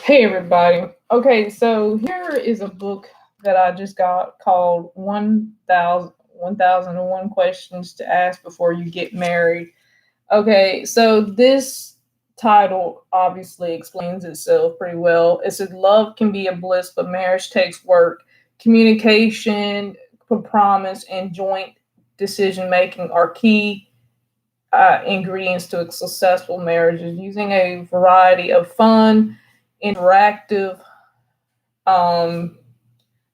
Hey everybody. Okay, so here is a book that I just got called 1001 Questions to Ask Before You Get Married. Okay, so this title obviously explains itself pretty well. It said love can be a bliss, but marriage takes work. Communication, promise, and joint decision making are key ingredients to a successful marriages. Using a variety of fun, interactive um,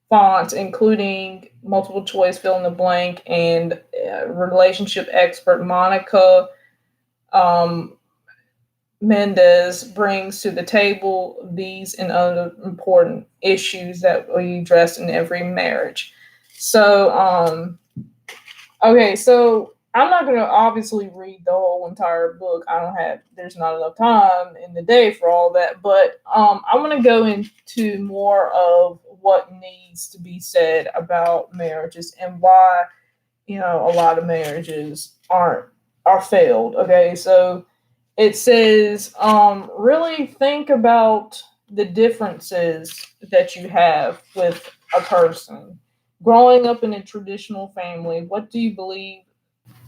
fonts, including multiple choice, fill in the blank, and relationship expert Monica um, Mendez brings to the table these and other important issues that we address in every marriage. So I'm not going to obviously read the whole entire book. There's not enough time in the day for all that. But I want to go into more of what needs to be said about marriages and why, a lot of marriages are failed. Okay. So it says, really think about the differences that you have with a person. Growing up in a traditional family, what do you believe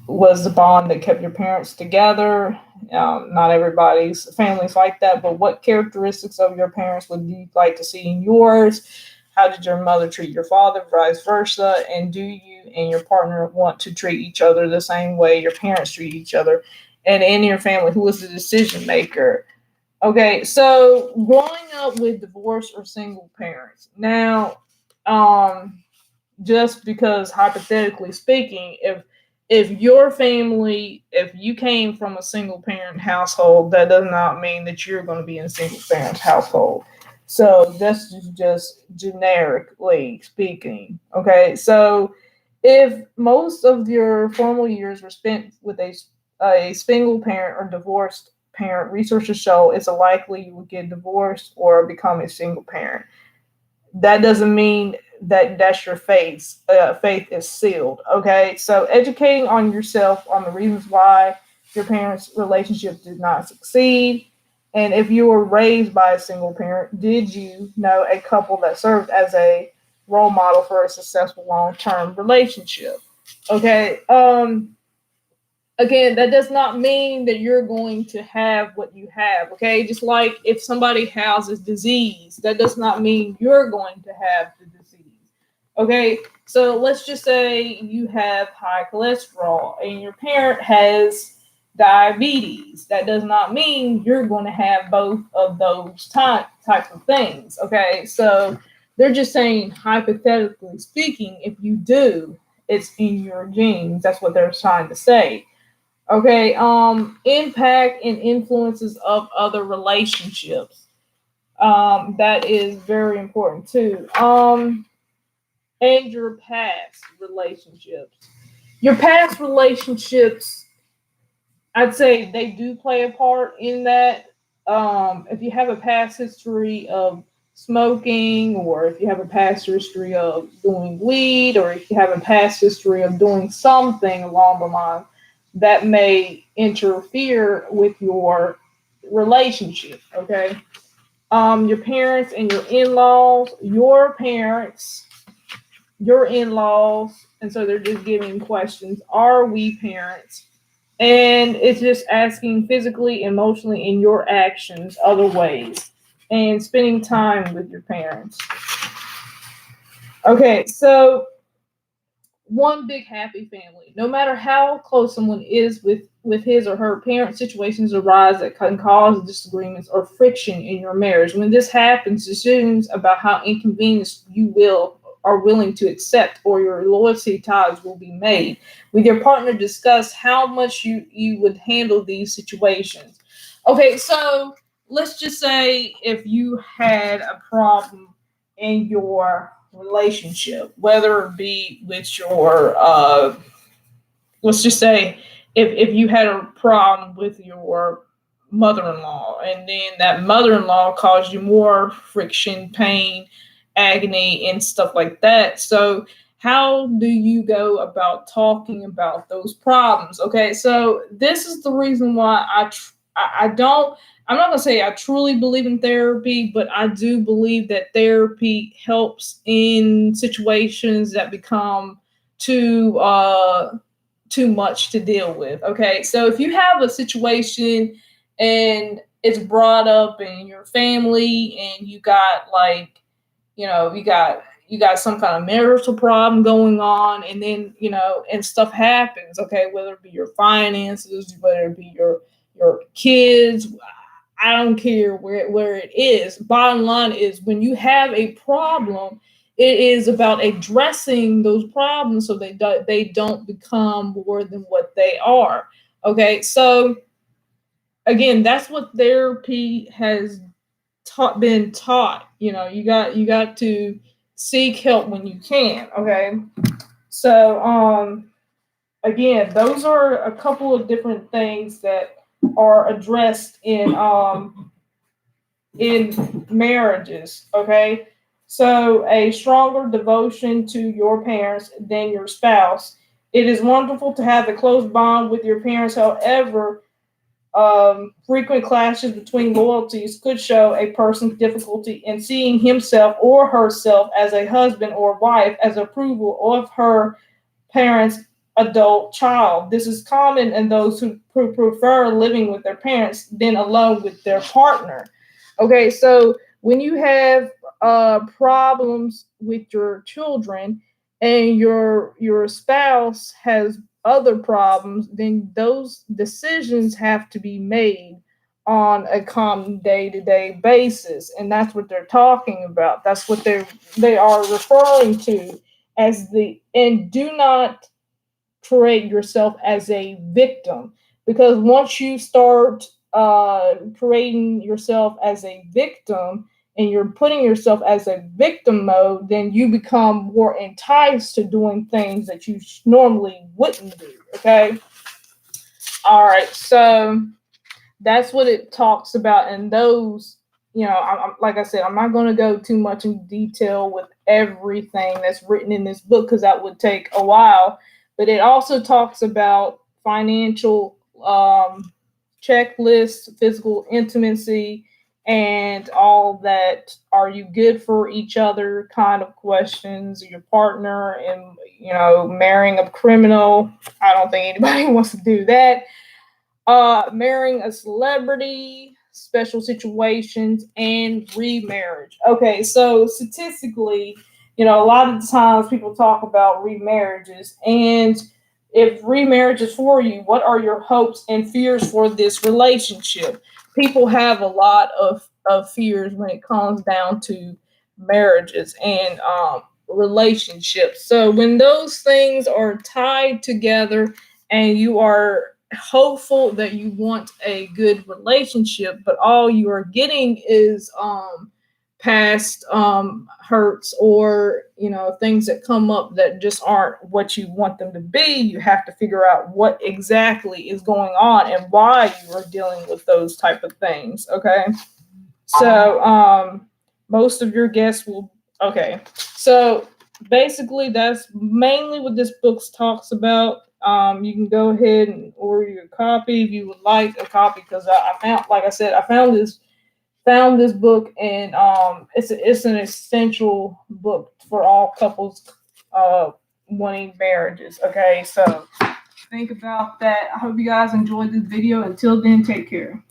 was the bond that kept your parents together? Not everybody's family's like that, but what characteristics of your parents would you like to see in yours? How did your mother treat your father, vice versa? And do you and your partner want to treat each other the same way your parents treat each other? And in your family, who was the decision maker? Okay, so growing up with divorced or single parents. Now, um, just because hypothetically speaking, if you came from a single parent household, that does not mean that you're going to be in a single parent household. So that's just generically speaking. Okay, so if most of your formal years were spent with a single parent or divorced parent, researchers show it's likely you will get divorced or become a single parent. That doesn't mean that that's your faith. Faith is sealed. Okay, so educating on yourself on the reasons why your parents' relationship did not succeed, and if you were raised by a single parent, did you know a couple that served as a role model for a successful long-term relationship? Okay, again, that does not mean that you're going to have what you have. Okay, just like if somebody houses disease, that does not mean you're going to have the disease. Okay, so let's just say you have high cholesterol and your parent has diabetes. That does not mean you're going to have both of those types of things. Okay, so they're just saying, hypothetically speaking, if you do, it's in your genes. That's what they're trying to say. Okay, impact and influences of other relationships. That is very important too. And your past relationships. Your past relationships, I'd say they do play a part in that. If you have a past history of smoking, or if you have a past history of doing weed, or if you have a past history of doing something along the line that may interfere with your relationship, okay? Your parents and your in-laws, and so they're just giving questions. Are we parents? And it's just asking physically, emotionally, in your actions, other ways, and spending time with your parents. Okay, so one big happy family. No matter how close someone is with his or her parent, situations arise that can cause disagreements or friction in your marriage. When this happens, decisions about how inconvenienced you will are willing to accept or your loyalty ties will be made. With your partner, discuss how much you would handle these situations. Okay, so let's just say if you had a problem in your relationship, whether it be with your let's just say if you had a problem with your mother-in-law, and then that mother-in-law caused you more friction, pain, agony, and stuff like that. So how do you go about talking about those problems? Okay, so this is the reason why I'm not gonna say I truly believe in therapy, but I do believe that therapy helps in situations that become too too much to deal with. Okay, so if you have a situation and it's brought up in your family, and you got like, you got some kind of marital problem going on, and then and stuff happens. Okay, whether it be your finances, whether it be your kids, I don't care where it is. Bottom line is, when you have a problem, it is about addressing those problems so they don't become more than what they are. Okay, so again, that's what therapy has been taught. You got to seek help when you can. Okay, so again, those are a couple of different things that are addressed in marriages. Okay, so a stronger devotion to your parents than your spouse. It is wonderful to have a close bond with your parents. However, frequent clashes between loyalties could show a person's difficulty in seeing himself or herself as a husband or wife as approval of her parents' adult child. This is common in those who prefer living with their parents than alone with their partner. Okay, so when you have problems with your children, and your spouse has other problems, then those decisions have to be made on a common day-to-day basis, and that's what they're talking about. That's what they are referring to as the and do not create yourself as a victim, because once you start creating yourself as a victim, and you're putting yourself as a victim mode, then you become more enticed to doing things that you normally wouldn't do. Okay, all right, so that's what it talks about. And those, like I said, I'm not going to go too much in detail with everything that's written in this book, because that would take a while. But it also talks about financial checklists, physical intimacy, and all that. Are you good for each other kind of questions? Your partner, and marrying a criminal. I don't think anybody wants to do that. Marrying a celebrity, special situations, and remarriage. Okay, so statistically, a lot of the times people talk about remarriages, and if remarriage is for you, what are your hopes and fears for this relationship? People have a lot of fears when it comes down to marriages and relationships. So when those things are tied together, and you are hopeful that you want a good relationship, but all you are getting is past hurts, or things that come up that just aren't what you want them to be. You have to figure out what exactly is going on and why you are dealing with those type of things. Okay, so most of your guests will. Okay, so basically that's mainly what this book talks about. You can go ahead and order your copy if you would like a copy, because I found, like I said, I found this book, and it's an essential book for all couples wanting marriages. Okay, so think about that. I hope you guys enjoyed this video. Until then, take care.